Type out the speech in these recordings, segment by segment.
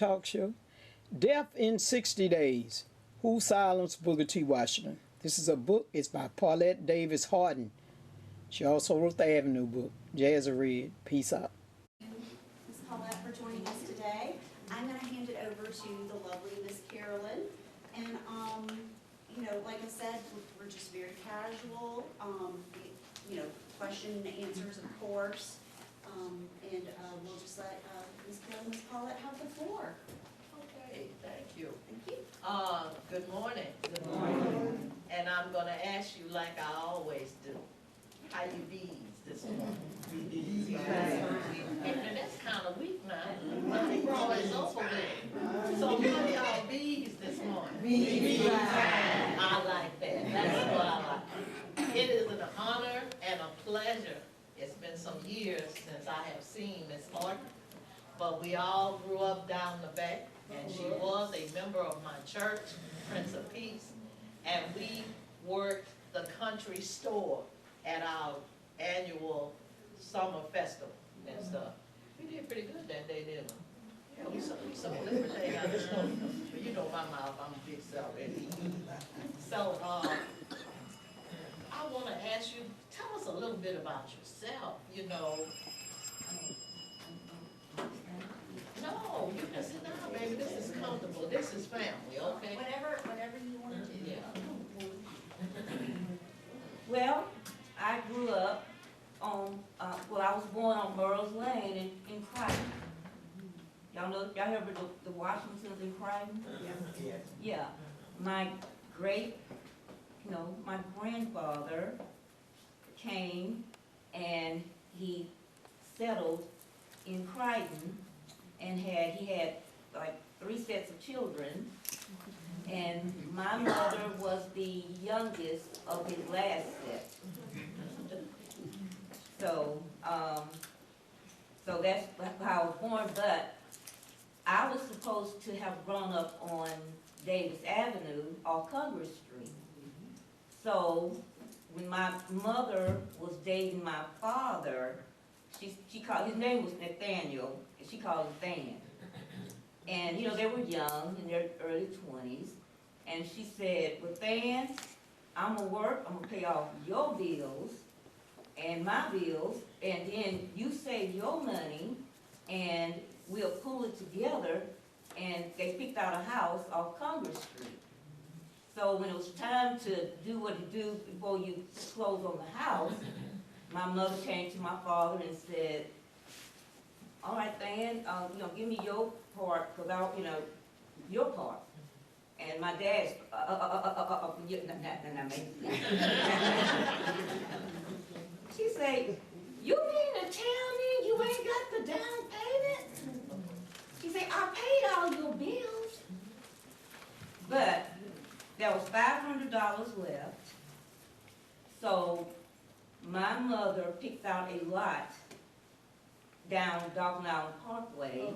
talk show. Death in 60 Days. Who Silenced Booker T. Washington? This is a book. It's by Paulette Davis Harden. She also wrote the Avenue book. Jazzy read. Peace out. Ms. Paulette for joining us today. I'm going to hand it over to the lovely Miss Carolyn. And, you know, like I said, we're just very casual. You know, question and answers, of course. And we'll just let Ms. Carolyn, Ms. Paulette have the floor. Okay, thank you. Thank you. Good morning. Good morning. And I'm going to ask you like I always do. How you bees this morning? And that's kind of weak now. My bro is over with. So how y'all bees this morning? Bees. I like that. That's what I like. It is an honor and a pleasure. It's been some years since I have seen Miss Horton, but we all grew up down the back, and she was a member of my church, Prince of Peace, and we worked the country store at our annual summer festival and stuff. We did pretty good that day, didn't we? Yeah, we sold everything out of the store. But you know my mouth, I'm a big seller. So, I want to ask you, tell us a little bit about yourself, you know. No, you can sit down, baby. This is comfortable. This is family, okay? Whatever you want to do. Yeah. Well, I grew up on, well, I was born on Burroughs Lane in Crichton. Y'all heard of the Washingtons in Crichton? Yeah. Yeah. My my grandfather came and he settled in Crichton and he had like 3 sets of children, and my mother was the youngest of his last set. So, so that's how I was born, but I was supposed to have grown up on Davis Avenue or Congress Street. So when my mother was dating my father, she called, his name was Nathaniel, and she called him Than. And you know, they were young, in their early 20s, and she said, well, Than, I'm gonna work, I'm gonna pay off your bills and my bills, and then you save your money, and we'll pull it together. And they picked out a house off Congress Street. So when it was time to do what you do before you close on the house, my mother came to my father and said, all right, Than, give me your part, because I, your part. And my dad's, she said, you mean to tell me you ain't got the down payment? She said, I paid all your bills. But there was $500 left. So my mother picked out a lot down Dawson Island Parkway.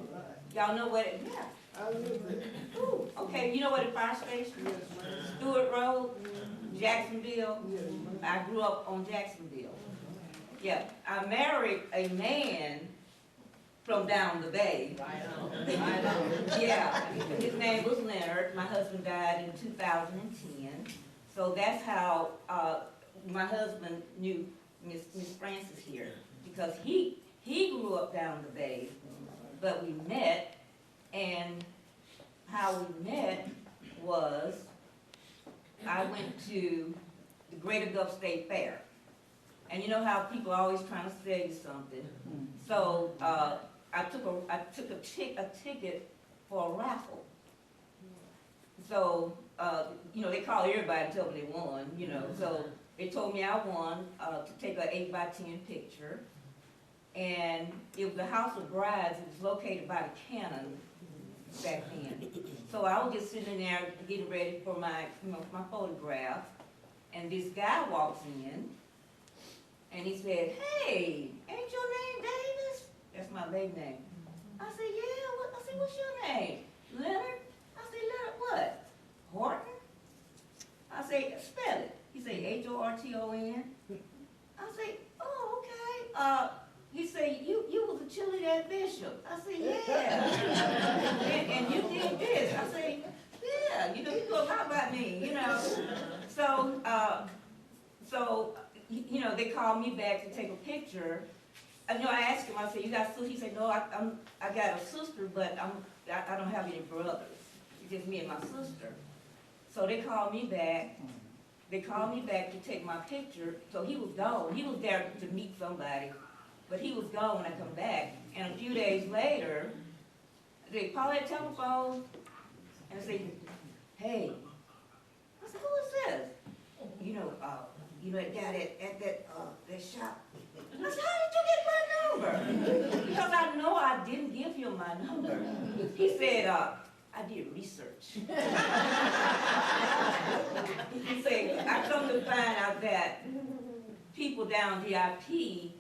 Y'all know what it is? Yeah. I live there. Ooh, okay, you know what the fire station is? Yes, ma'am. Stewart Road, Jacksonville. Yes, ma'am. I grew up on Jacksonville. Yeah, I married a man from down the bay. Right on. Right on. Yeah, his name was Leonard. My husband died in 2010. So that's how my husband knew Miss Francis here, because he grew up down the bay, but we met, and how we met was I went to the Greater Gulf State Fair. And you know how people are always trying to sell you something. So I took a ticket for a raffle. So they call everybody and tell them they won. So they told me I won to take an 8x10 picture, and it was the House of Brides. It was located by the Cannon back then. So I was just sitting there getting ready for my my photograph, and this guy walks in. And he said, hey, ain't your name Davis? That's my maiden name. I said, yeah. I said, what's your name? Leonard? I said, Leonard what? Horton? I said, spell it. He said, Horton. I said, oh, okay. He said, you was a Chili that Bishop. I said, yeah. and mean, you know? So, you know, they called me back to take a picture. You know, I asked him, I said, you got a sister? He said, no, I got a sister, but I don't have any brothers. It's just me and my sister. So they called me back. They called me back to take my picture. So he was gone. He was there to meet somebody, but he was gone when I come back. And a few days later, they call that telephone and say, hey. I said, who is this? You know, that guy at that shop. I said, how did you get my number? Because I know I didn't give him my number. He said, I did research. He said, I come to find out that people down DIP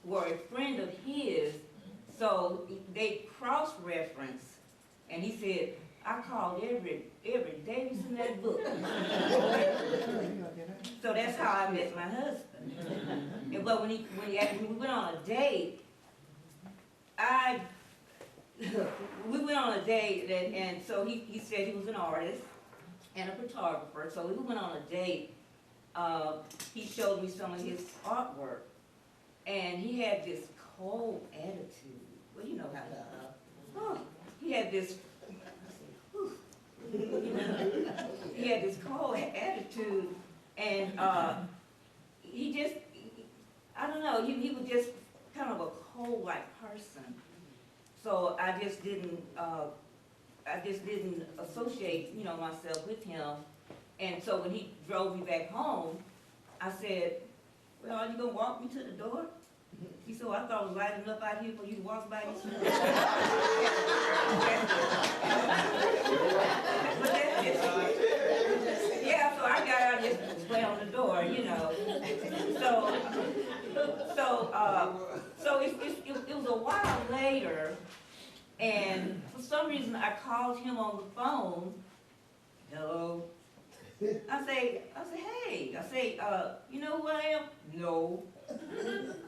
were a friend of his, so they cross-referenced. And he said, I called every Davis in that book. So that's how I met my husband. But when we went on a date, we went on a date, and so he said he was an artist and a photographer. So we went on a date. He showed me some of his artwork, and he had this cold attitude. Well, you know how he had this. He had this cold attitude, and he just, I don't know, he was just kind of a cold-like person. So I just didn't associate, you know, myself with him. And so when he drove me back home, I said, well, are you gonna walk me to the door? He said, well, I thought it was light enough out here for you to walk by this morning. Yeah, so I got out and just slammed on the door, you know. So it was a while later, and for some reason I called him on the phone. Hello. I say, hey. I say, you know who I am? No.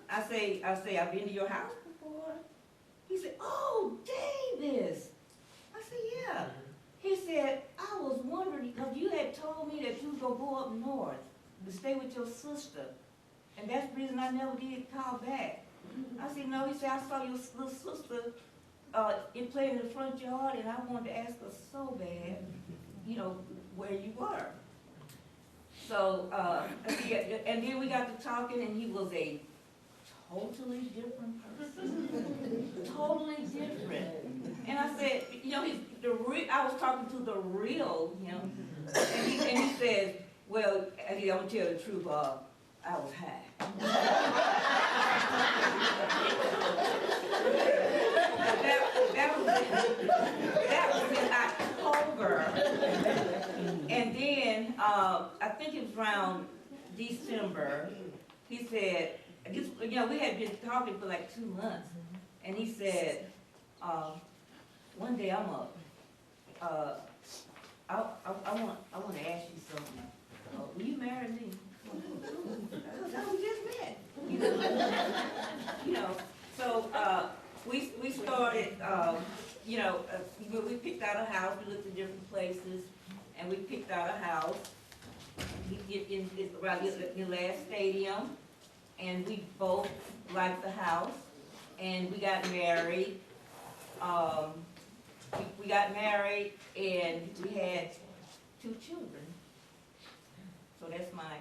I say, I've been to your house before. He said, oh, Davis. I said, yeah. He said, I was wondering, because you had told me that you was going to go up north to stay with your sister. And that's the reason I never did call back. I said, no. He said, I saw your little sister playing in the front yard, and I wanted to ask her so bad, you know, where you were. So, and then we got to talking, and he was a totally different person. Totally different. And I said, you know, I was talking to the real him, and he says, well, I'm going to tell the truth, I was high. that was in October. And then, I think it was around December, he said, you know, we had been talking for like 2 months, and he said, one day I want to ask you something. Will you marry me? Because we just met. You know, so we started, you know, we picked out a house, we looked at different places, and we picked out a house around the last stadium, and we both liked the house, and we got married. We got married, and we had 2 children. So that's my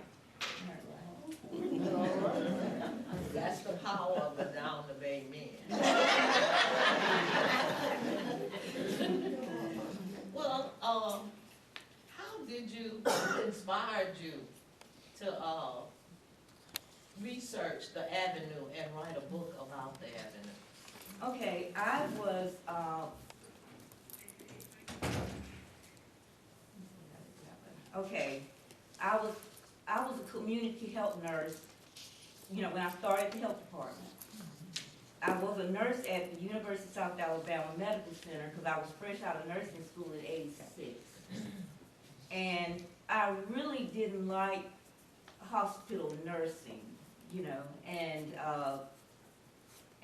married life. That's the power of the down the bay men. Well, how did you, inspired you to research the Avenue and write a book about the Avenue? Okay, I was, I was a community health nurse, you know, when I started the health department. I was a nurse at the University of South Alabama Medical Center because I was fresh out of nursing school in '86. And I really didn't like hospital nursing, you know, and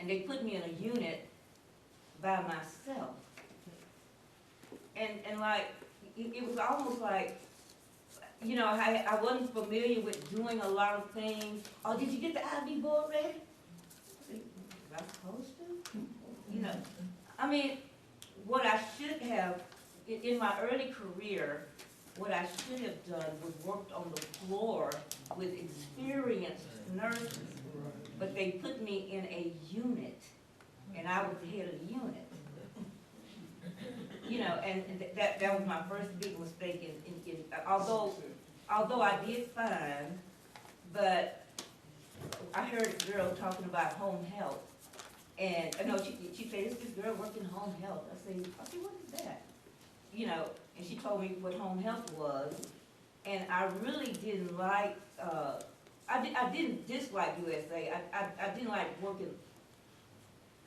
they put me in a unit by myself. And like, it was almost like you know, I wasn't familiar with doing a lot of things. Oh, did you get the IV board ready? I said, was I supposed to? You know, I mean, what I should have, in my early career, what I should have done was worked on the floor with experienced nurses, but they put me in a unit, and I was the head of the unit. You know, and that was my first big mistake although I did fine, but I heard a girl talking about home health, and I know she said, "Is this girl working home health?" I said, "What is that?" You know, and she told me what home health was, and I really didn't like. I didn't dislike USA. I didn't like working.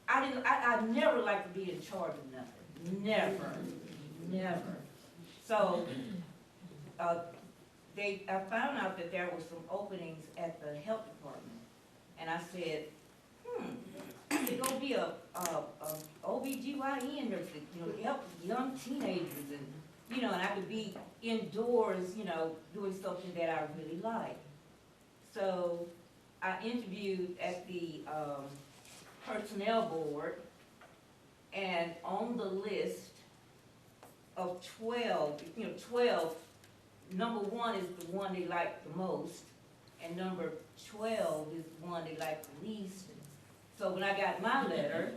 I never liked to be in charge of nothing. Never. So, I found out that there were some openings at the health department, and I said, I could go be a OBGYN nurse, you know, help young teenagers, and you know, and I could be indoors, you know, doing something that I really like. So I interviewed at the personnel board, and on the list of 12, you know, 12, number 1 is the one they like the most, and number 12 is the one they like the least. So when I got my letter,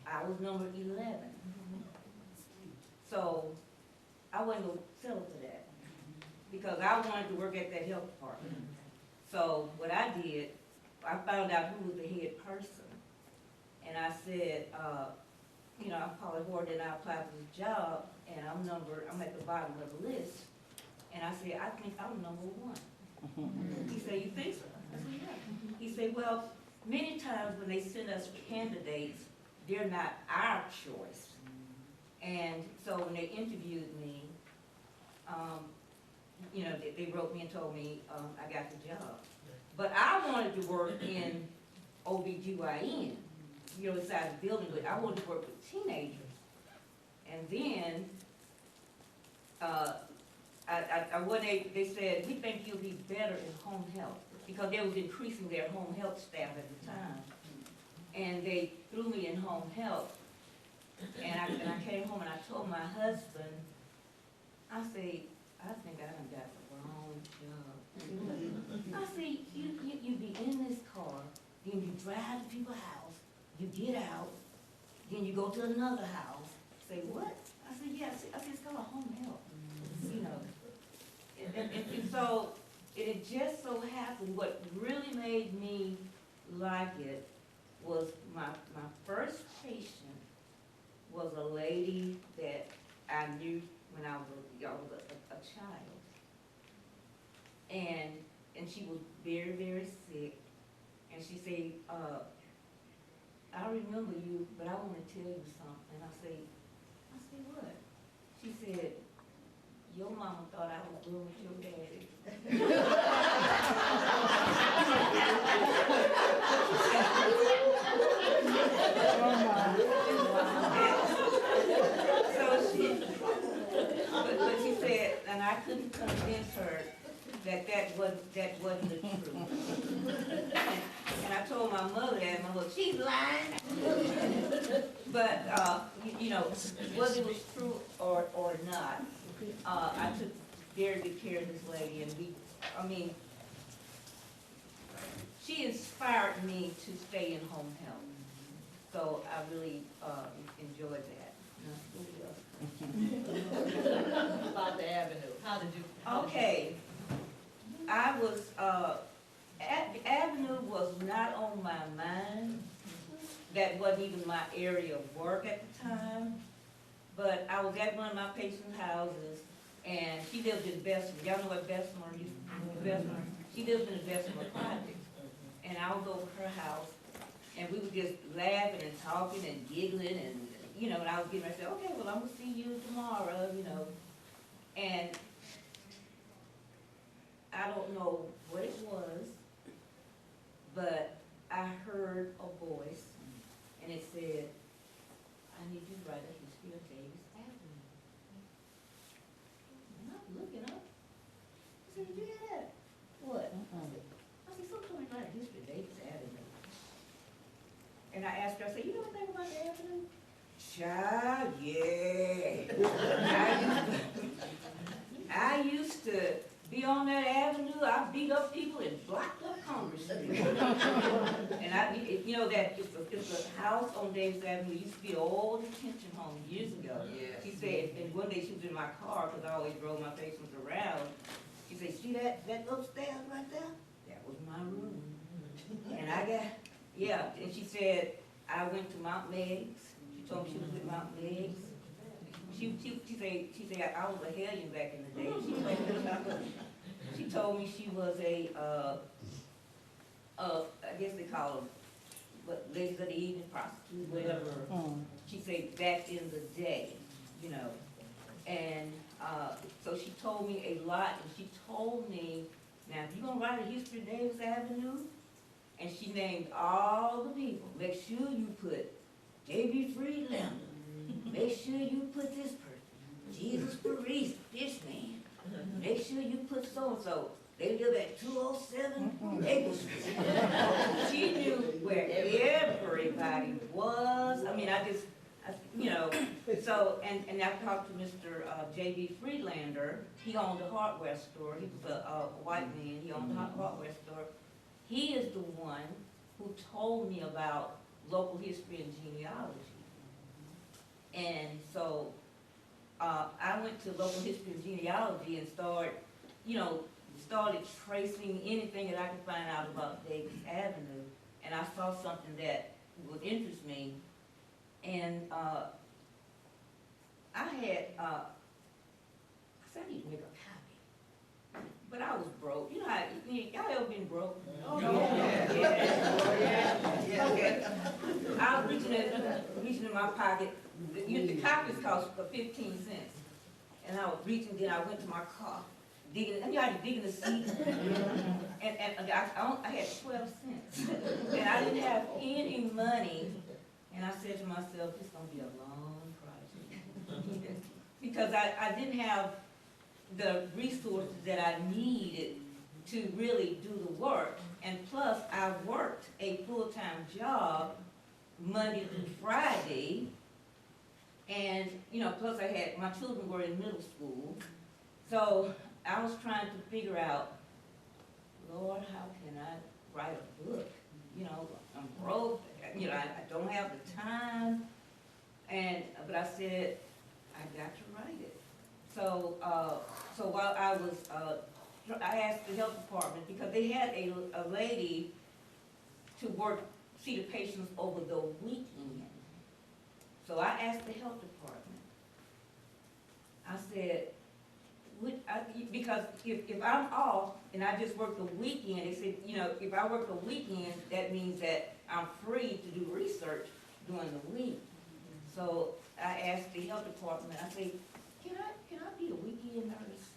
I was number 11. So I wasn't going to settle for that, because I wanted to work at that health department. So what I did, I found out who was the head person, and I said, you know, I'm Polly Ward, and I applied for this job, and I'm at the bottom of the list. And I said, I think I'm number 1. He said, you think so? I said, yeah. He said, well, many times when they send us candidates, they're not our choice. And so when they interviewed me, you know, they wrote me and told me I got the job. But I wanted to work in OBGYN, you know, inside the building, but I wanted to work with teenagers. And then, they said, we think you'll be better in home health, because they was increasing their home health staff at the time. And they threw me in home health. And I came home and I told my husband, I said, I think I done got the wrong job. I said, you be in this car, then you drive to people's house, you get out, then you go to another house. Say, what? I said, yeah. I said, it's called home health. You know. And so it just so happened, what really made me like it was my first patient was a lady that I knew when I was a child. And she was very, very sick. And she said, I remember you, but I want to tell you something. I said, what? She said, your mama thought I was going with your daddy. But she said, and I couldn't convince her that wasn't the truth. And I told my mother that, and my mother, she's lying. But you know, whether it was true or not, I took very good care of this lady, and she inspired me to stay in home health. So I really enjoyed that. About the avenue, how did you? Okay, I was, the avenue was not on my mind. That wasn't even my area of work at the time. But I was at one of my patients' houses, and she lived in Bessemer. Y'all know what Bessemer is? Bessemer. She lived in the Bessemer project. And I was over her house, and we were just laughing and talking and giggling, and you know, and I was getting ready to say, okay, well, I'm gonna see you tomorrow, you know. And I don't know what it was, but I heard a voice, and it said, I need you to write a history of Davis Avenue. And I'm looking up. to be on that avenue, I beat up people and blocked up Congress Street. And you know that it's a house on Davis Avenue, it used to be an old detention home years ago. Yes. She said, and one day she was in my car, because I always drove my patients around. She said, see that upstairs right there? That was my room. And I got, yeah, and she said, I went to Mount Meigs. She told me she was with Mount Meigs. She said I was a hellion back in the day. She told me she was a, I guess they call them, what, ladies of the evening, prostitutes, whatever. She said back in the day, you know. And so she told me a lot, and she told me, now if you're gonna write a history of Davis Avenue, and she named all the people, make sure you put J.B. Friedlander, make sure you put this person, Jesus Paris, this man, make sure you put so-and-so. They live at 207 Maple Street. She knew where everybody was. I mean, you know, so, and I talked to Mr. J.B. Friedlander. He owned a hardware store. He was a white man. He owned a hardware store. He is the one who told me about local history and genealogy. And so I went to local history and genealogy and started tracing anything that I could find out about Davis Avenue. And I saw something that would interest me. And I said, I need to make a copy. But I was broke. You know how, y'all ever been broke? Oh, yeah. Okay. I was reaching in my pocket. The copies cost 15 cents. And I was reaching, then I went to my car, digging, and you had to dig in the seat. And I had 12 cents. And I didn't have any money. And I said to myself, this is going to be a long project. Because I didn't have the resources that I needed to really do the work. And plus, I worked a full-time job Monday through Friday. And, plus I had, my children were in middle school. So I was trying to figure out, Lord, how can I write a book? I'm broke, I don't have the time. But I said, I got to write it. So, so while I was, I asked the health department, because they had a lady to see the patients over the weekend. So I asked the health department, I said, because if I'm off and I just work the weekend, they said, if I work the weekend, that means that I'm free to do research during the week. So I asked the health department, I said, can I be a weekend nurse?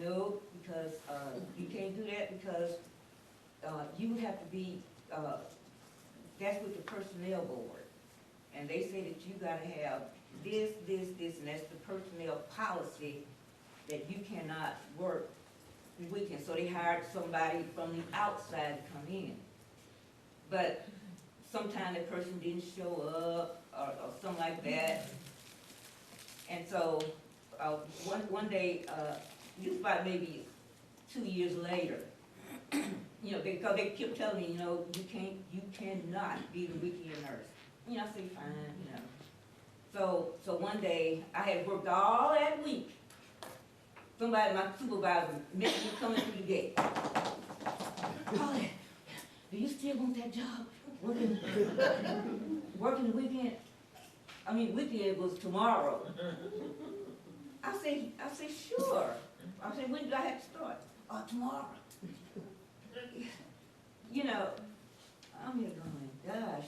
No, because you can't do that, because you would have to be, that's with the personnel board. And they say that you gotta have this, and that's the personnel policy, that you cannot work the weekend. So they hired somebody from the outside to come in. But sometimes that person didn't show up or something like that. And so one day, this was about maybe 2 years later, because they kept telling me, you cannot be the weekend nurse. I said, fine, So one day, I had worked all that week. Somebody, my supervisor, met me coming through the gate. Holly, do you still want that job? Working the weekend? Weekend was tomorrow. I said, sure. I said, when do I have to start? Tomorrow. I'm here going, gosh,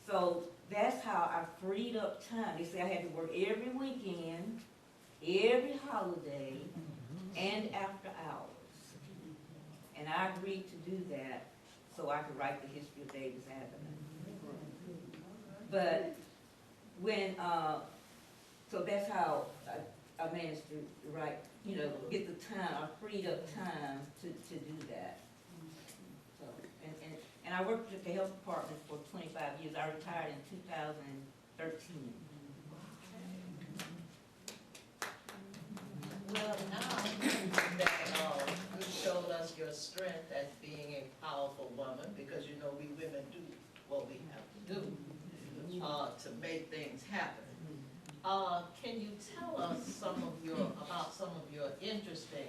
So that's how I freed up time. They say I had to work every weekend, every holiday, and after hours. And I agreed to do that so I could write the history of Davis Avenue. But when, so that's how I managed to write, get the time, I freed up time to do that. So, and I worked at the health department for 25 years. I retired in 2013. Well, now, different as being a powerful woman, because you know we women do what we have to do to make things happen. Can you tell us about some of your interesting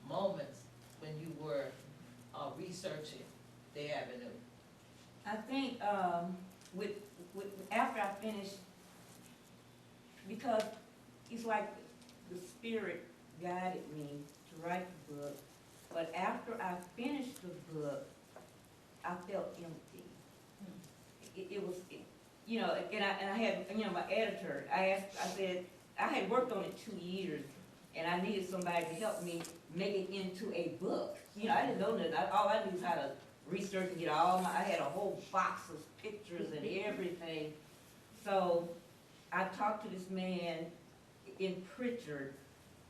moments when you were researching the Avenue? I think with after I finished, because it's like the spirit guided me to write the book, but after I finished the book, I felt empty. You know, and I had, you know, my editor, I said, I had worked on it 2 years, and I needed somebody to help me make it into a book. You know, I didn't know nothing. All I knew was how to research and get I had a whole box of pictures and everything. So I talked to this man in Pritchard.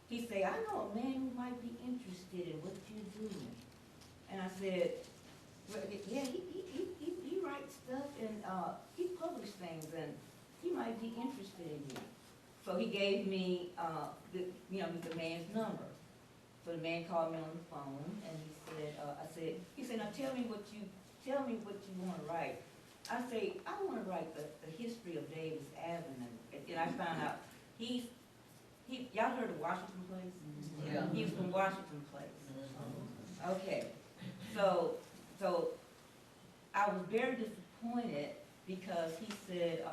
He said, I know a man who might be interested in what you're doing. And I said, well, yeah, he writes stuff and he published things and he might be interested in you. So he gave me the man's number. So the man called me on the phone and he said, now tell me what you want to write. I say, I want to write the history of Davis Avenue. And I found out y'all heard of Washington Place? Yeah. He was from Washington Place. Mm-hmm. Okay, so I was very disappointed because he said,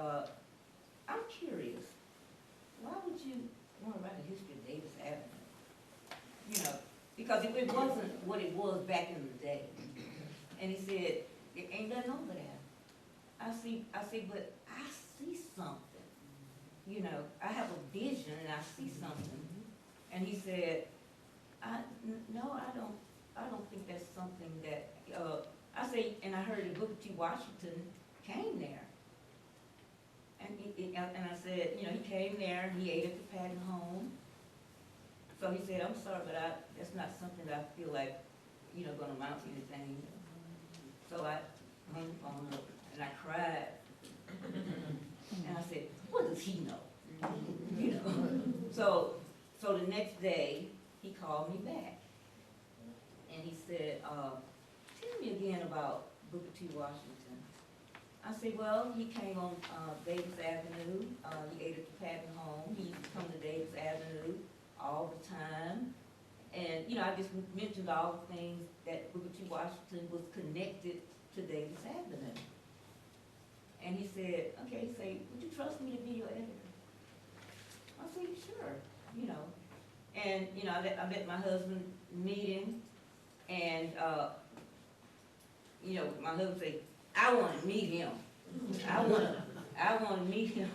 I'm curious, why would you want to write a history of Davis Avenue? You know, because it wasn't what it was back in the day. And he said, it ain't nothing over there. I see, but I see something. You know, I have a vision and I see something. And he said, no, I don't think that's something that, I say, and I heard that Booker T. Washington came there. And I said, you know, he came there, he ate at the Patton home. So he said, I'm sorry, but that's not something that I feel like, you know, gonna amount to anything. So I hung the phone up and I cried. And I said, what does he know? You know. So the next day he called me back. And he said, tell me again about Booker T. Washington. I said, well, he came on Davis Avenue. He ate at the Patton home. He used to come to Davis Avenue all the time. And, you know, I just mentioned all the things that Booker T. Washington was connected to Davis Avenue. And he said, okay, would you trust me to be your editor? I said, sure, you know. And, you know, I let my husband meet him. And, you know, my husband said, I want to meet him. I want to meet him.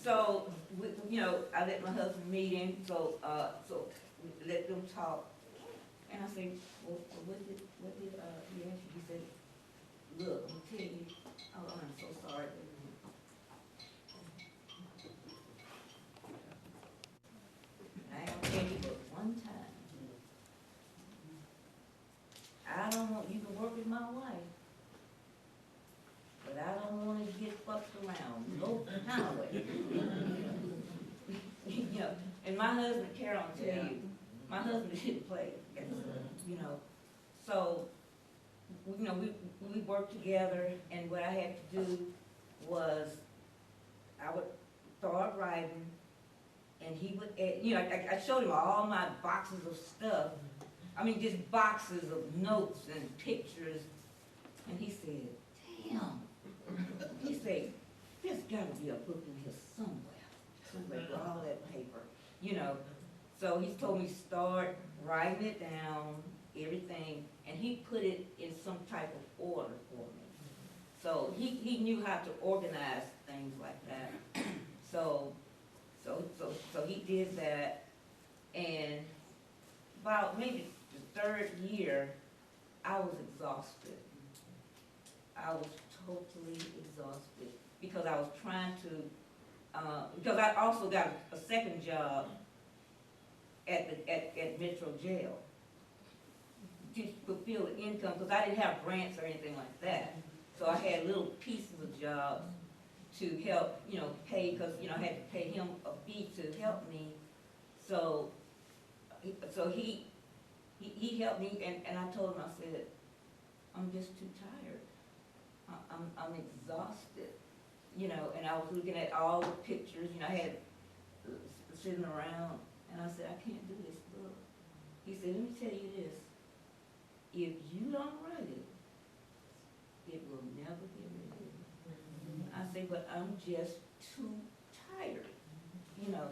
So, you know, I let my husband meet him. So we let them talk. And I said, well, what did he ask you? He said, look, I'm tell you, oh, I'm so sorry. I ain't gonna tell you but one time. I don't want you to work with my wife, but I don't want to get fucked around. No kind of way. You know, and my husband, Carol, I'll tell you, my husband didn't play. You know, so you know we worked together, and what I had to do was I would start writing, and he would, you know, I showed him all my boxes of stuff. I mean, just boxes of notes and pictures. And he said, damn. He said, there's got to be a book in here somewhere with all that paper, you know. So he told me start writing it down, everything, and he put it in some type of order for me. So he knew how to organize things like that. So he did that, and about maybe the 3rd year, I was exhausted. I was totally exhausted because I was trying to, because I also got a second job at Metro Jail to fulfill the income, because I didn't have grants or anything like that. So I had little pieces of jobs to help, you know, pay, because, you know, I had to pay him a fee to help me. So he he helped me, and I told him, I said, I'm just too tired. I'm exhausted, you know, and I was looking at all the pictures, you know, I had sitting around, and I said, I can't do this book. He said, let me tell you this, if you don't write it, it will never get ready. I said, but I'm just too tired, you know.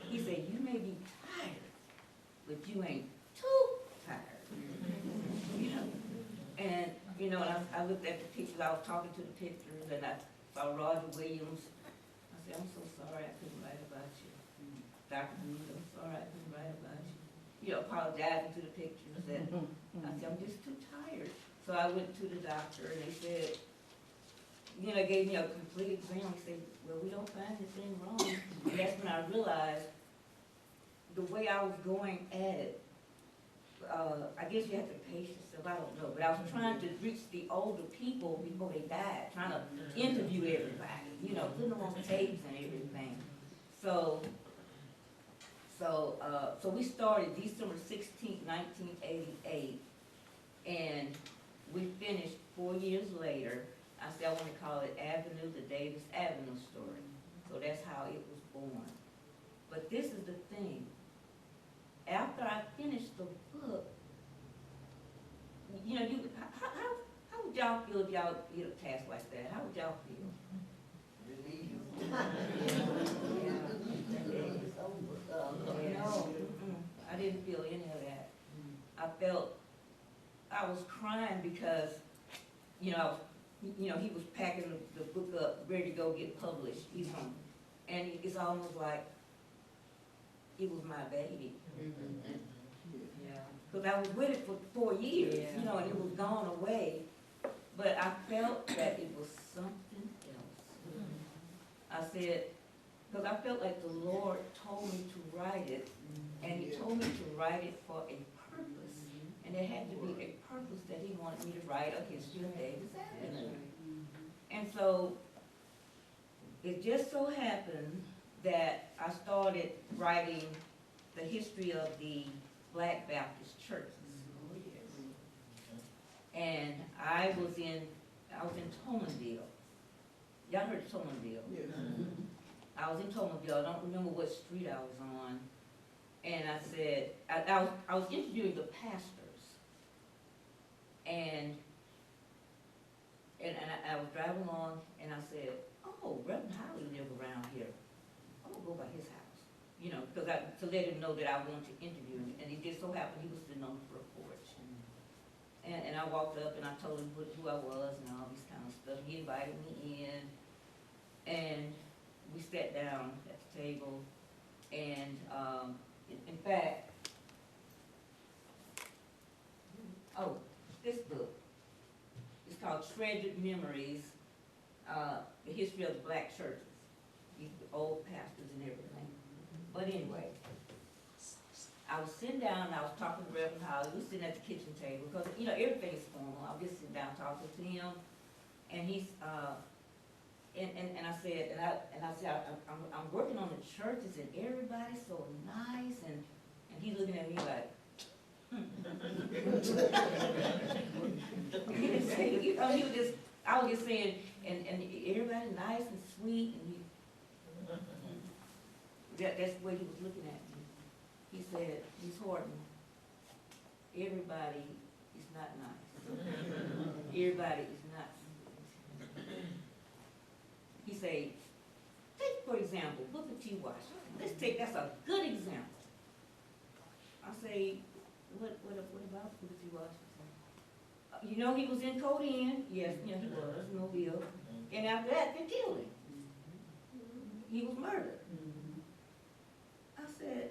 He said, you may be tired, but you ain't too tired, you know. And, you know, and I looked at the pictures, I was talking to the pictures, and I saw Roger Williams. I said, I'm so sorry I couldn't write about you. Dr. Booth, I'm sorry I couldn't write about you. You know, apologizing to the pictures, and I said, I'm just too tired. So I went to the doctor, and they said, you know, gave me a complete exam. He said, well, we don't find anything wrong. And that's when I realized the way I was going at it, I guess you have to pace yourself, I don't know, but I was trying to reach the older people before they died, trying to interview everybody, you know, putting them on tapes and everything. So we started December 16th, 1988, and we finished 4 years later. I said I want to call it Avenue, the Davis Avenue story. So that's how it was born. But this is the thing. After I finished the book, you know, how would y'all feel if y'all did a task like that? How would y'all feel? No, I didn't feel any of that. I felt I was crying because, you know, he was packing the book up, ready to go get published. He's home, and it's almost like it was my baby. Because I was with it for 4 years, you know, and it was gone away. But I felt that it was something else. I said, because I felt like the Lord told me to write it, and He told me to write it for a purpose. And there had to be a purpose that He wanted me to write a history of Davis Avenue. And so it just so happened that I started writing the history of the Black Baptist churches. And I was in Tomanville. Y'all heard of Tomanville? Yes. I was in Tomanville. I don't remember what street I was on. And I said, I was interviewing the pastors. And I was driving along, and I said, oh, Reverend Holly live around here. I'm gonna go by his house, you know, because to let him know that I wanted to interview him. And it just so happened he was sitting on the front porch. And I walked up and I told him who I was and all this kind of stuff. He invited me in, and we sat down at the table. And in fact, this book, it's called Treasured Memories, the history of the black churches, the old pastors and everything. But anyway, I was sitting down and I was talking to Reverend Holly. We were sitting at the kitchen table because, you know, everything is formal. I was just sitting down talking to him, and he's and I said, I'm working on the churches and everybody's so nice, and he's looking at me like. He didn't say, you know, he was just, I was just saying, and everybody nice and sweet, and that's the way he was looking at me. He said, Ms. Horton, everybody is not nice. Everybody is not sweet. He said, take for example, Booker T. Washington. That's a good example. I say, what about Booker T. Washington? You know, he was in Codeine. Yes, you know, he was, Mobile. And after that, they killed him. He was murdered. I said,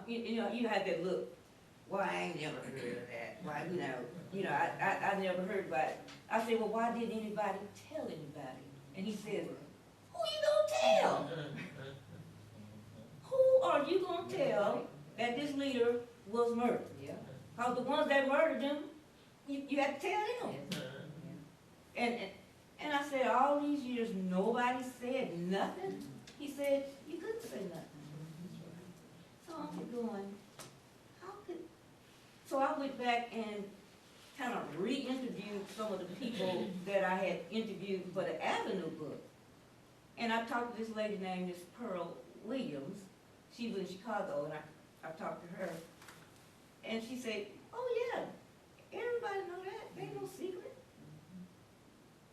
you know, you had that look, well, I ain't never heard of that. Why, I never heard about it. I said, well, why didn't anybody tell anybody? And he said, who you gonna tell? Who are you gonna tell that this leader was murdered? Because the ones that murdered him, you had to tell them. And I said, all these years, nobody said nothing? He said, you couldn't say nothing. So I'm going, I went back and kind of re-interviewed some of the people that I had interviewed for the Avenue book. And I talked to this lady named Miss Pearl Williams. She was in Chicago, and I talked to her. And she said, oh yeah, everybody know that, ain't no secret.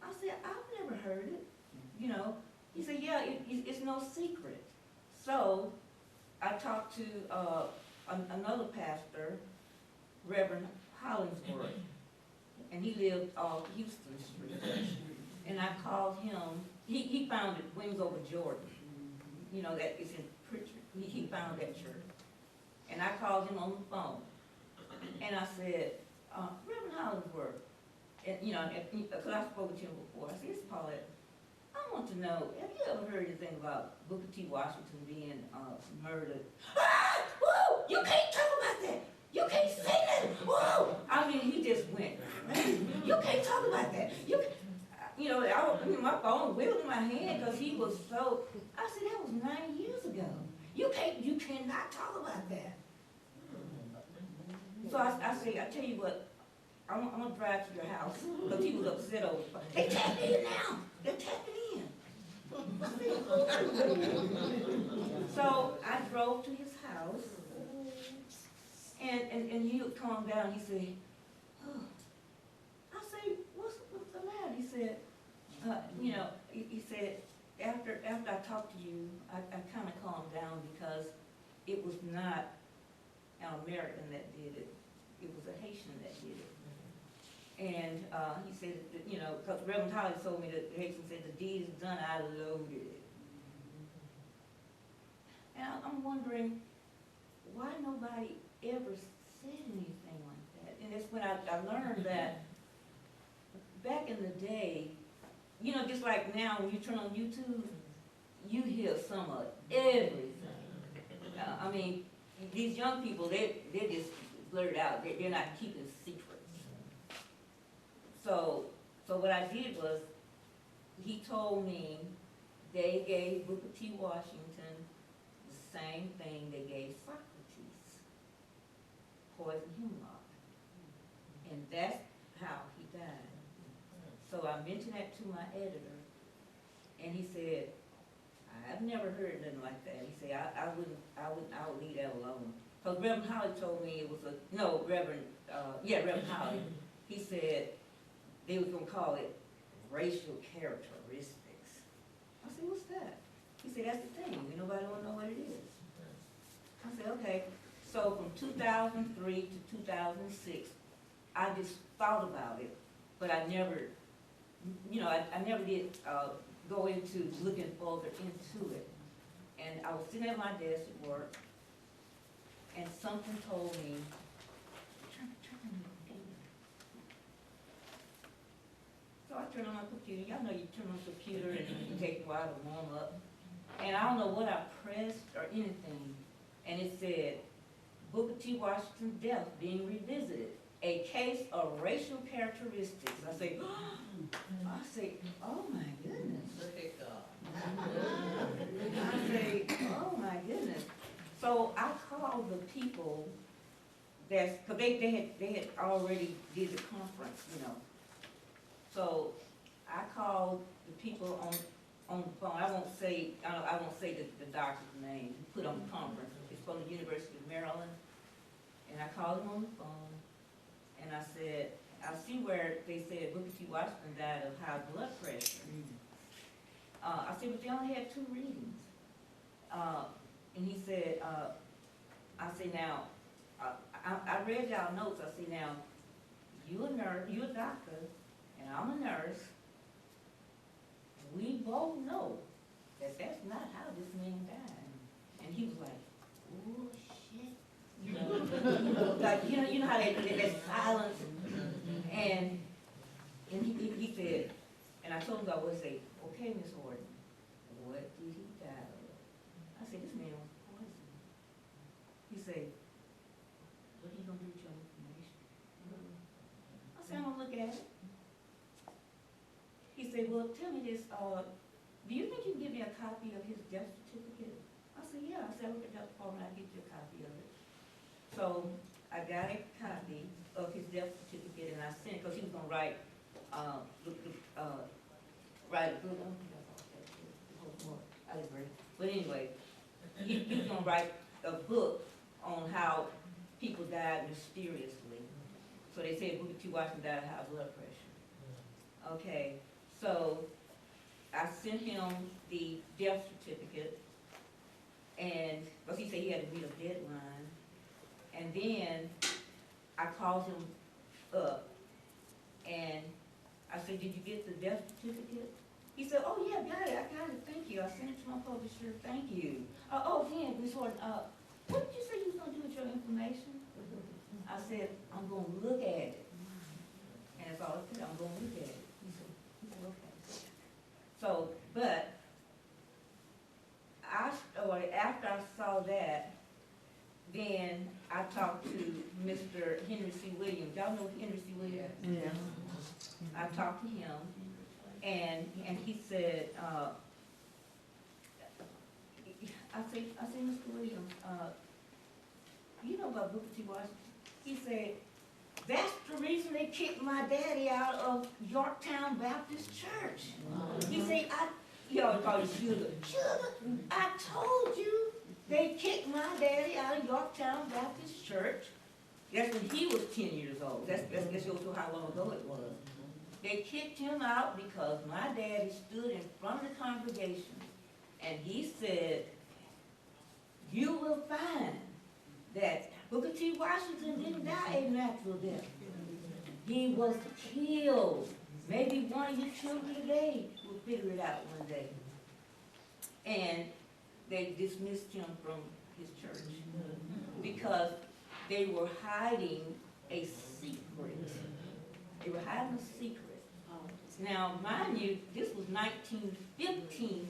I said, I've never heard it, you know. He said, yeah, it's no secret. So I talked to another pastor, Reverend Hollingsworth, and he lived off Houston Street. And I called him, he founded Wings Over Jordan, you know, that is in Pritchard. He found that church. And I called him on the phone. And I said, Reverend Hollingsworth, and, you know, because I've spoken to him before, I said, it's Paulette, I want to know, have you ever heard anything about Booker T. Washington being murdered? Ah! Whoa! You can't talk about that! You can't say that! Whoa! I mean, he just went, you can't talk about that! You know, my phone wheeled in my hand because he was so, I said, that was 9 years ago. You cannot talk about that. So I say, I tell you what, I'm gonna drive to your house, because he was upset over it. They tapped in now. They're tapping in. So I drove to his house, and he would calm down. He said, oh. I say, what's the matter? He said, you know, he said, after I talked to you, I kind of calmed down because it was not an American that did it. It was a Haitian that did it. And he said, that, you know, because Reverend Holly told me that the Haitian said, the deed is done, I loaded it. And I'm wondering why nobody ever said anything like that. And it's when I learned that back in the day, you know, just like now when you turn on YouTube, you hear some of everything. I mean, these young people, they just blurt out. They're not keeping secrets. So what I did was, he told me they gave Booker T. Washington the same thing they gave Socrates, poison hemlock. And that's how he died. So I mentioned that to my editor, and he said, I've never heard nothing like that. He said, I would leave that alone. Because Reverend Holly told me it was Reverend Holly. He said they was gonna call it racial characteristics. I said, what's that? He said, that's the thing. Nobody wanna know what it is. I said, okay. So from 2003 to 2006, I just thought about it, but I never, you know, I never did go into looking further into it. And I was sitting at my desk at work, and something told me, so I turned on my computer. Y'all know you turn on the computer and it takes a while to warm up. And I don't know what I pressed or anything. And it said, Booker T. Washington's death being revisited. A case of racial characteristics. I say, oh my goodness. Look at God. I say, oh my goodness. So I called the people because they had already did the conference, you know. So I called the people on the phone. I won't say the doctor's name. He put on the conference. It's from the University of Maryland. And I called him on the phone, and I said, I see where they said Booker T. Washington died of high blood pressure. I said, but they only had 2 readings. And he said, I say now, I read y'all notes. I say now, you a nurse, you a doctor, and I'm a nurse. We both know that that's not how this man died. And he was like, oh shit. You know, like, you know how that silence. And he said, and I told him I would say, okay, Miss Horton, what did he die of? I said, this man was poisoned. He said, what are you gonna do with your information? I said, I'm gonna look at it. He said, well, tell me this, do you think you can give me a copy of his death certificate? I said, yeah. I said, I'll look at that form and I'll get you a copy of it. So I got a copy, write, write a book. I agree. But anyway, he was gonna write a book on how people died mysteriously. So they said Booker T. Washington died of high blood pressure. Okay, so I sent him the death certificate, and because he said he had to meet a deadline, and then I called him up, and I said, "Did you get the death certificate?" He said, "Oh yeah, got it. I got it. Thank you. I sent it to my publisher. Thank you." Oh, Dan, Ms. Horton, what did you say you was gonna do with your information? I said, "I'm gonna look at it." And that's all I said, "I'm gonna look at it." He said, "Okay." So, but I started, after I saw that, then I talked to Mr. Henry C. Williams. Y'all know Henry C. Williams? Yeah. I talked to him, and he said, I said, "Mr. Williams, you know about Booker T. Washington?" He said, "That's the reason they kicked my daddy out of Yorktown Baptist Church." He said, he always called you sugar. Sugar, I told you they kicked my daddy out of Yorktown Baptist Church. That's when he was 10 years old. That shows you how long ago it was. They kicked him out because my daddy stood in front of the congregation and he said, "You will find that Booker T. Washington didn't die a natural death. He was killed. Maybe one of your children today will figure it out one day." And they dismissed him from his church because they were hiding a secret. They were hiding a secret. Now, mind you, this was 1915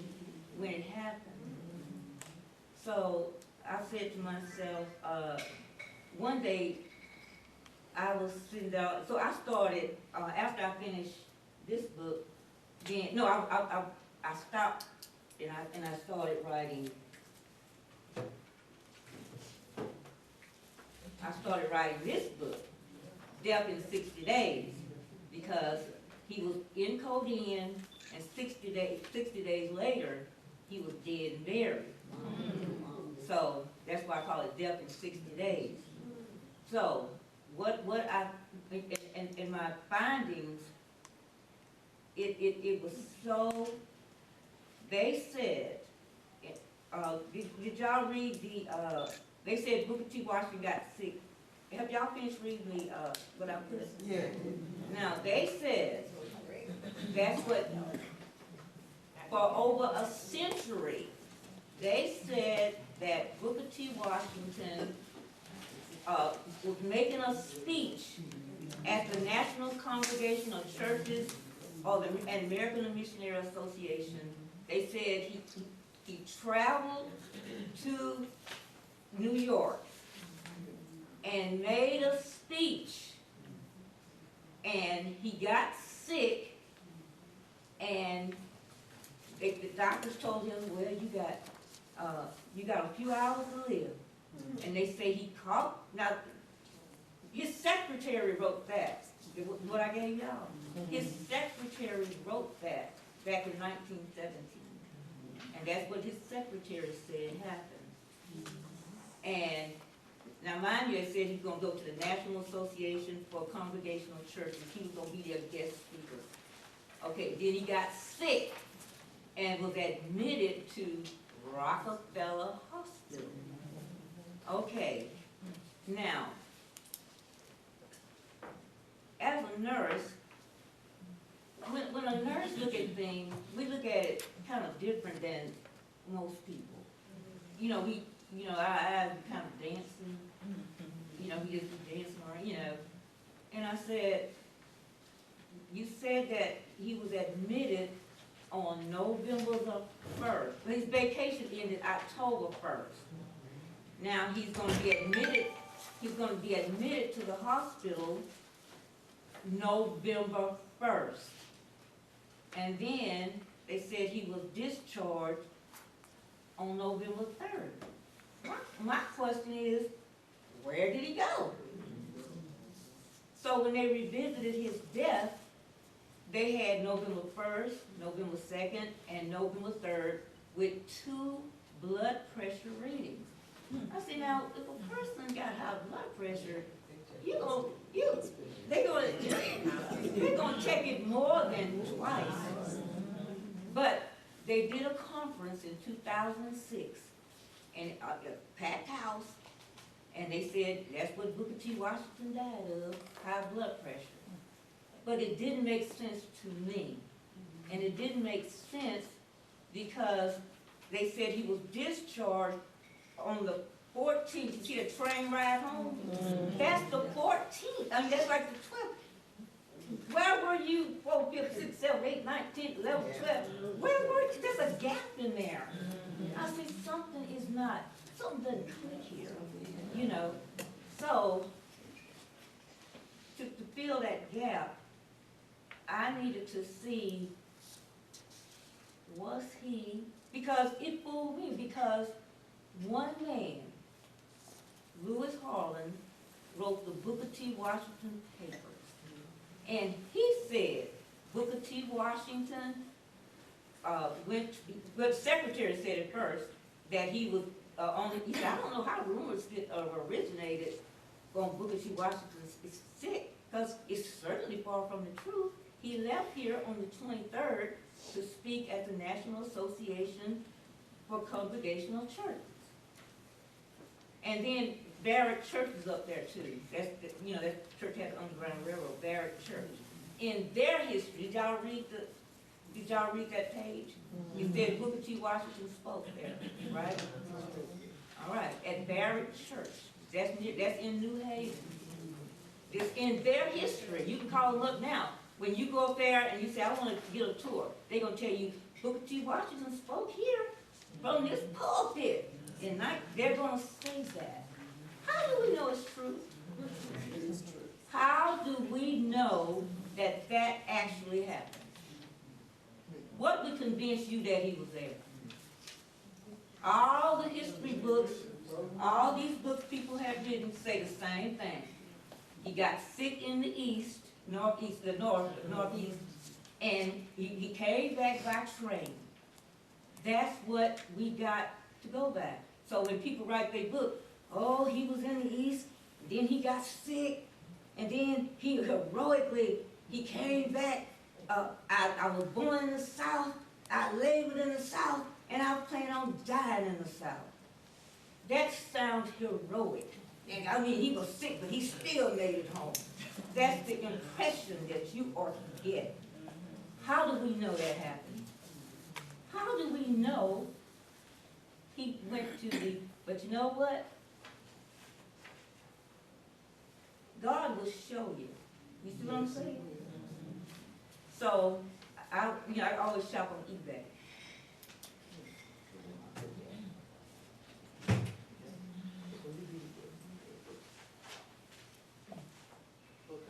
when it happened. So I said to myself, one day I was sitting down, so I started, after I finished this book, then, no, I stopped and I started writing. I started writing this book, Death in 60 Days, because he was in codeine, and 60 days later, he was dead and buried. So that's why I call it Death in 60 Days. So what I, in my findings, it was so, they said, did y'all read they said Booker T. Washington got sick. Have y'all finished reading what I put? Yeah. Now, they said, that's what, for over a century, they said that Booker T. Washington was making a speech at the National Congregation of Churches and American Missionary Association. They said he traveled to New York and made a speech, and he got sick, and the doctors told him, "Well, you got a few hours to live." And they say he caught, now, his secretary wrote that, what I gave y'all. His secretary wrote that back in 1917. And that's what his secretary said happened. And now mind you, it said he's gonna go to the National Association for Congregational Churches. He was gonna be their guest speaker. Okay, then he got sick and was admitted to Rockefeller Hospital. Okay, now, as a nurse, when a nurse look at things, we look at it kind of different than most people. You know, our eyes are kind of dancing. You know, we just be dancing around, And I said, "You said that he was admitted on November the 1st. His vacation ended October 1st. Now he's going to be admitted to the hospital November 1st. And then they said he was discharged on November 3rd. My question is, where did he go? So when they revisited his death, they had November 1st, November 2nd, and November 3rd with 2 blood pressure readings. I said, now, if a person got high blood pressure, they're gonna check it more than twice. But they did a conference in 2006, and a packed house, and they said that's what Booker T. Washington died of, high blood pressure. But it didn't make sense to me. And it didn't make sense because they said he was discharged on the 14th. You see the train ride home? That's the 14th. I mean, that's like the 12th. Where were you 4, 5, 6, 7, 8, 9, 10, 11, 12? Where were you? There's a gap in there. I said, something doesn't click here, you know. So, to fill that gap, I needed to see, was he, because it fooled me, because one man, Lewis Harlan, wrote the Booker T. Washington papers. And he said Booker T. Washington the secretary said at first that he was he said, I don't know how rumors originated on Booker T. Washington is sick, because it's certainly far from the truth. He left here on the 23rd to speak at the National Association for Congregational Churches. And then Barrett Church is up there too. That church had the Underground Railroad, Barrett Church. In their history, did y'all read that page? It said Booker T. Washington spoke there, right? All right, at Barrett Church. That's in New Haven. It's in their history. You can call them up now. When you go up there and you say, I want to get a tour, they're going to tell you, Booker T. Washington spoke here from this pulpit. And they're going to say that. How do we know it's true? How do we know that that actually happened? What would convince you that he was there? All the history books, all these books people have written say the same thing. He got sick in the northeast, and he came back by train. That's what we got to go by. So when people write their book, oh, he was in the east, then he got sick, and then he heroically, he came back. I was born in the South, I labored in the South, and I was planning on dying in the South. That sounds heroic. And I mean, he was sick, but he still made it home. That's the impression that you ought to get. How do we know that happened? How do we know he went to the, but you know what? God will show you. You see what I'm saying? So, I always shop on eBay.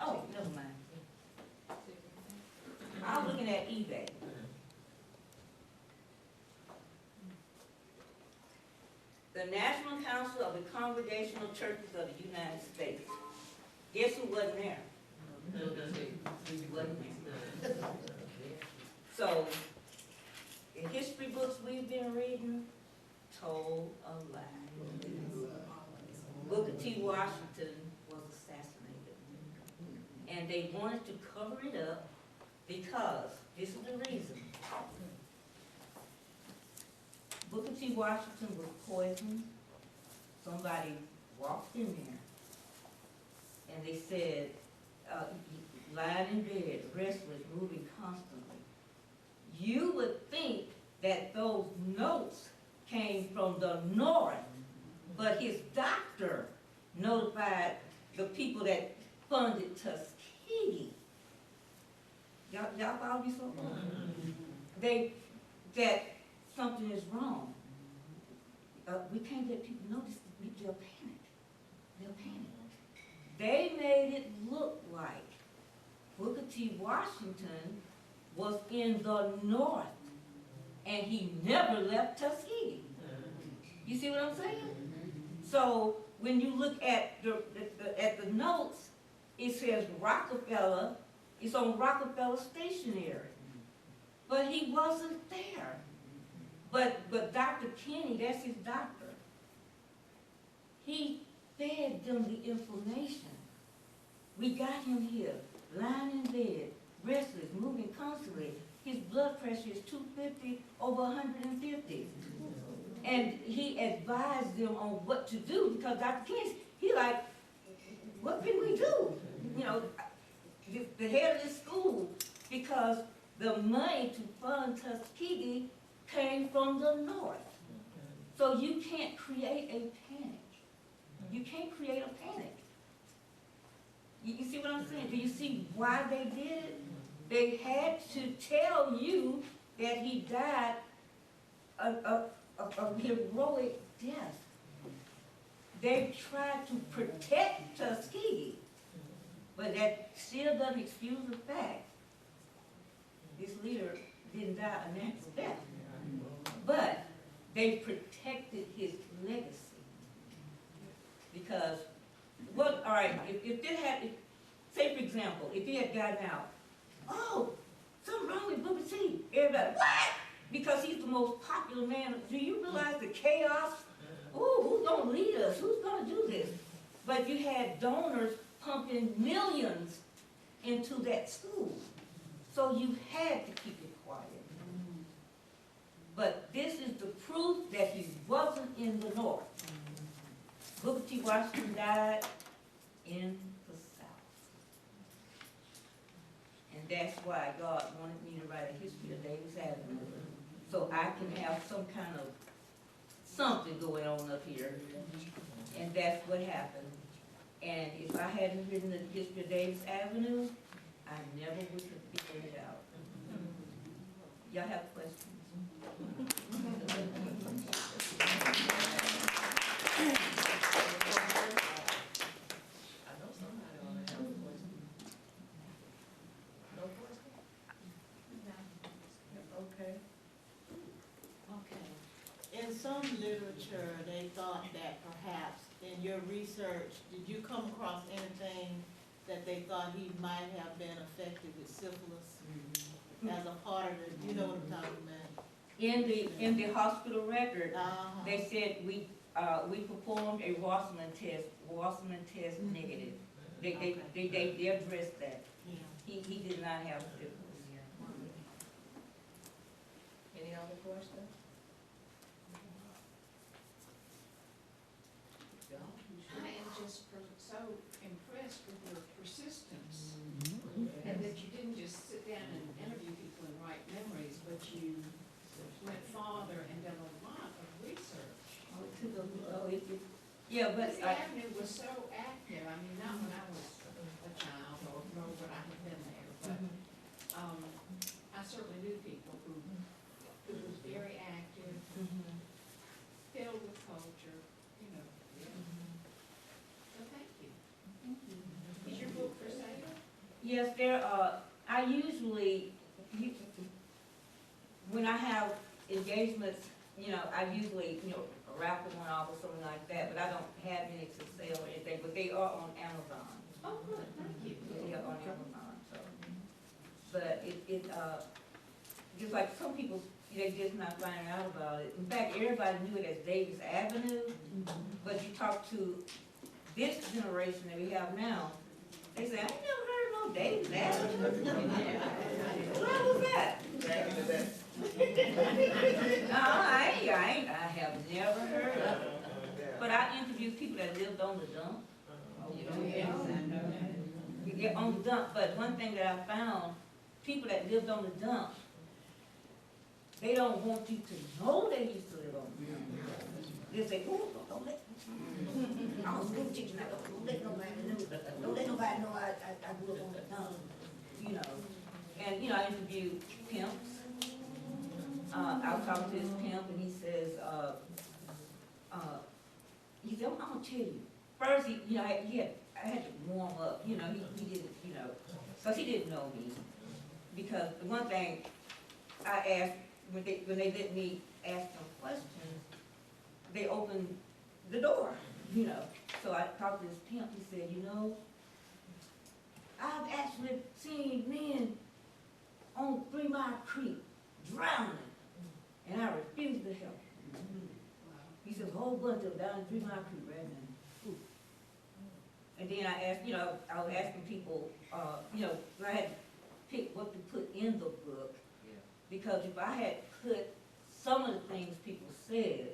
Oh, never mind. I was looking at eBay. The National Council of the Congregational Churches of the United States. Guess who wasn't there? He wasn't there. So, the history books we've been reading told a lie. Booker T. Washington was assassinated. And they wanted to cover it up because, this is the reason. Booker T. Washington was poisoned. Somebody walked in there and they said, lying in bed, restless, moving constantly. You would think that those notes came from the north, but his doctor notified the people that funded Tuskegee. Y'all follow me so far? That something is wrong. We can't let people know this. They'll panic. They'll panic. They made it look like Booker T. Washington was in the north, and he never left Tuskegee. You see what I'm saying? So when you look at the notes, it says Rockefeller, it's on Rockefeller stationery. But he wasn't there. But Dr. Kenny, that's his doctor, he fed them the information. We got him here, lying in bed, restless, moving constantly. His blood pressure is 250 over 150. And he advised them on what to do because Dr. Kenny, he like, what can we do? You know, the head of this school, because the money to fund Tuskegee came from the north. So you can't create a panic. You can't create a panic. You see what I'm saying? Do you see why they did it? They had to tell you that he died a heroic death. They tried to protect Tuskegee, but that still doesn't excuse the fact this leader didn't die a natural death. But they protected his legacy. Because, what, all right, if it had, say for example, if he had gotten out, oh, something wrong with Booker T. Everybody, what? Because he's the most popular man. Do you realize the chaos? Ooh, who's gonna lead us? Who's gonna do this? But you had donors pumping millions into that school. So you had to keep it quiet. But this is the proof that he wasn't in the North. Booker T. Washington died in the South. And that's why God wanted me to write a history of Davis Avenue, so I can have some kind of something going on up here. And that's what happened. And if I hadn't written the history of Davis Avenue, I never would have figured it out. Y'all have questions? I know somebody ought to have a question. No question? Okay. Okay. In some literature, they thought that perhaps in your research, did you come across anything that they thought he might have been affected with syphilis as a part of the, you know what I'm talking about? In the hospital record, Uh-huh. they said we performed a Wasserman test negative. They addressed that. Yeah. He did not have syphilis. Any other questions? I am just so impressed with your persistence, and that you didn't just sit down and interview people and write memories, but you went farther and done a lot of research. Yeah, but This avenue was so active, I mean, not when I was a child or when I had been there, but, I certainly knew people who was very active, filled with culture, you know, yeah. So thank you. Is your book for sale? yes, there are. I usually, when I have engagements, I usually, raffle one off or something like that, but I don't have any to sell or anything, but they are on Amazon. Oh, good, thank you. They are on Amazon, so. But just like some people, they just not finding out about it. In fact, everybody knew it as Davis Avenue, but you talk to this generation that we have now, they say, I ain't never heard of no Davis Avenue. Where was that? No, I have never heard of it. But I interviewed people that lived on the dump. Yeah, on the dump, but one thing that I found, people that lived on the dump, they don't want you to know they used to live on the dump. They say, oh, don't let, I was a school teacher, now don't let nobody know I grew up on the dump, And, I interviewed pimps. I was talking to this pimp and he says, I'm gonna tell you. First, I had to warm up, he didn't, because he didn't know me. Because the one thing I asked, when they let me ask them questions, they opened the door, So I talked to this pimp, he said, I've actually seen men on 3 Mile Creek drowning, and I refused to help. He says, a whole bunch of them down in 3 Mile Creek right now. And then I asked, I was asking people, I had to pick what to put in the book, because if I had put some of the things people said,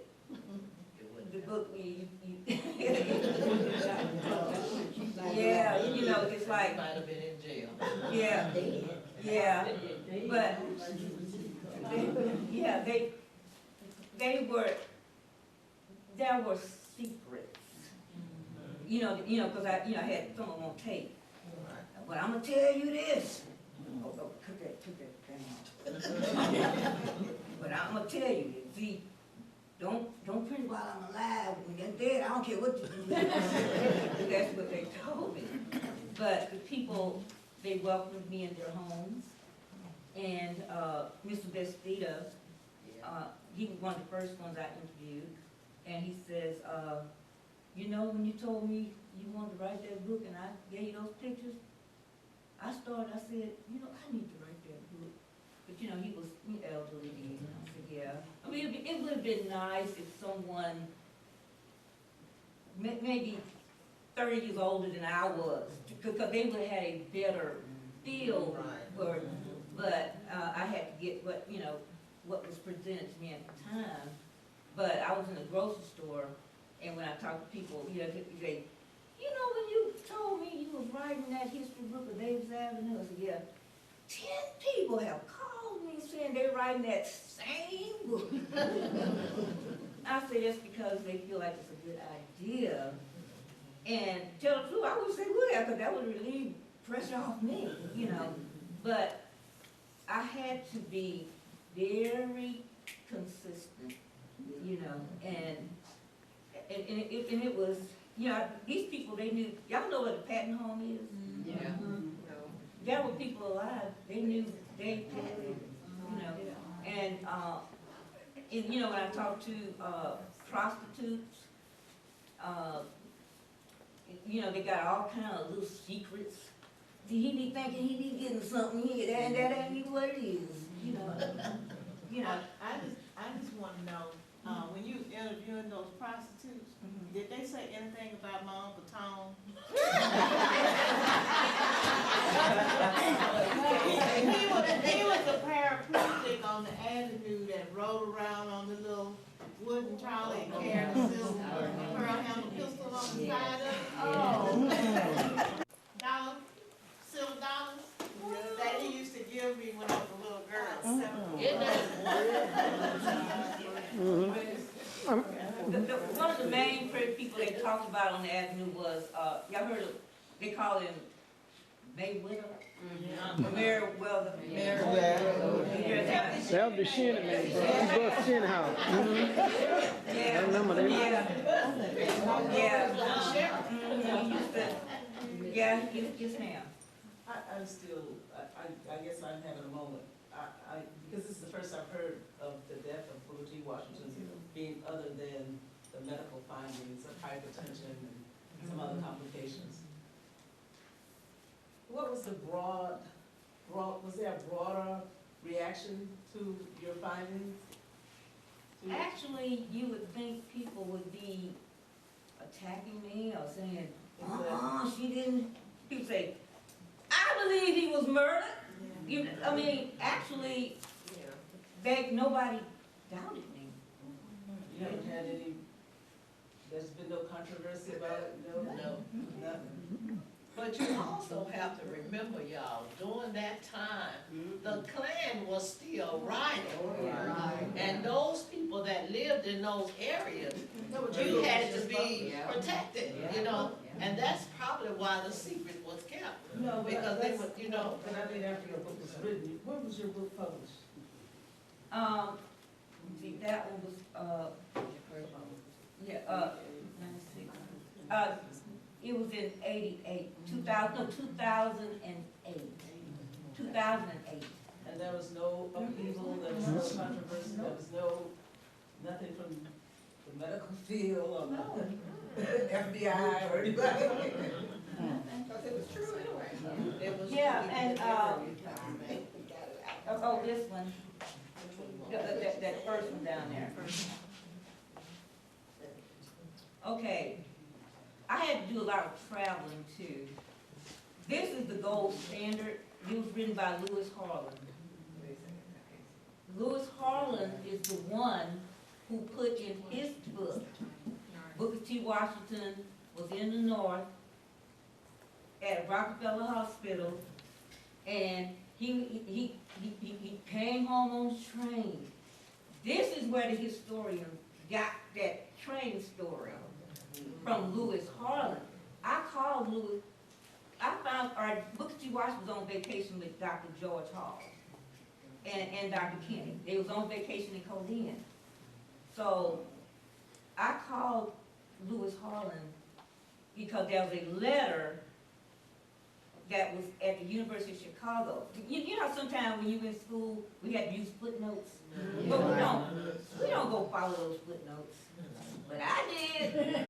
the book, yeah, it's like, Might have been in jail. yeah, yeah, but, there were secrets, because I had some of them on tape. But I'm gonna tell you this. Oh, took that down. But I'm gonna tell you this. See, don't print while I'm alive. When you're dead, I don't care what you do. That's what they told me. But the people, they welcomed me in their homes. And Mr. Vestita, he was one of the first ones I interviewed. And he says, when you told me you wanted to write that book and I gave you those pictures, I said, I need to write that book. But he was elderly, and I said, yeah. I mean, it would have been nice if someone, maybe 30 years older than I was, because they would have had a better feel for it. But I had to get what was presented to me at the time. But I was in a grocery store, and when I talked to people, they say, when you told me you was writing that history book of Davis Avenue, I said, yeah, 10 people have called me saying they're writing that same book. I said, that's because they feel like it's a good idea. And tell the truth, I would say would have, because that would relieve pressure off me, But I had to be very consistent, and it was, these people, they knew, y'all know what a Patton home is? Yeah. There were people alive, they knew Dave Patton, and when I talked to prostitutes, they got all kind of little secrets. See, he be thinking he be getting something here, and that ain't even what it is, I just wanna know, when you interviewing those prostitutes, did they say anything about my Uncle Tom? he was a paraplegic on the avenue that rode around on the little wooden trolley and carried a silver pearl handle pistol on the side of it. Oh. Silver dollars that he used to give me when I was a little girl. One of the main people they talked about on the avenue was, y'all heard of, they call him Mayweather? Meriwether. That was the Shinny man, bro. He bust Shinny house. I remember that. Yes, ma'am. I'm still, I guess I'm having a moment. Because this is the first I've heard of the death of Booker T. Washington being other than the medical findings of hypertension and some other complications. What was the was there a broader reaction to your findings? Actually, you would think people would be attacking me or saying, she didn't. People say, I believe he was murdered. Actually, nobody doubted me. You haven't had any, there's been no controversy about it? No, nothing. But you also have to remember, y'all, during that time, the Klan was still riding. And those people that lived in those areas, you had to be protected, and that's probably why the secret was kept. No, because they would, But I think after your book was written, when was your book published? That one was, it was in 2008. 2008. And there was no upheaval, there was no controversy, there was nothing from the medical field or the FBI or anybody. Because it was true anyway. And, oh, this one, that first one down there. Okay, I had to do a lot of traveling too. This is the gold standard. It was written by Lewis Harlan. Lewis Harlan is the one who put in his book, Booker T. Washington was in the North at Rockefeller Hospital, and he came home on the train. This is where the historian got that train story from Lewis Harlan. I called Lewis. I found Booker T. Washington was on vacation with Dr. George Hall and Dr. Kenny. They was on vacation in Codeine. So I called Lewis Harlan because there was a letter that was at the University of Chicago. You know, sometimes when you in school, we had to use footnotes, but we don't go follow those footnotes. But I did.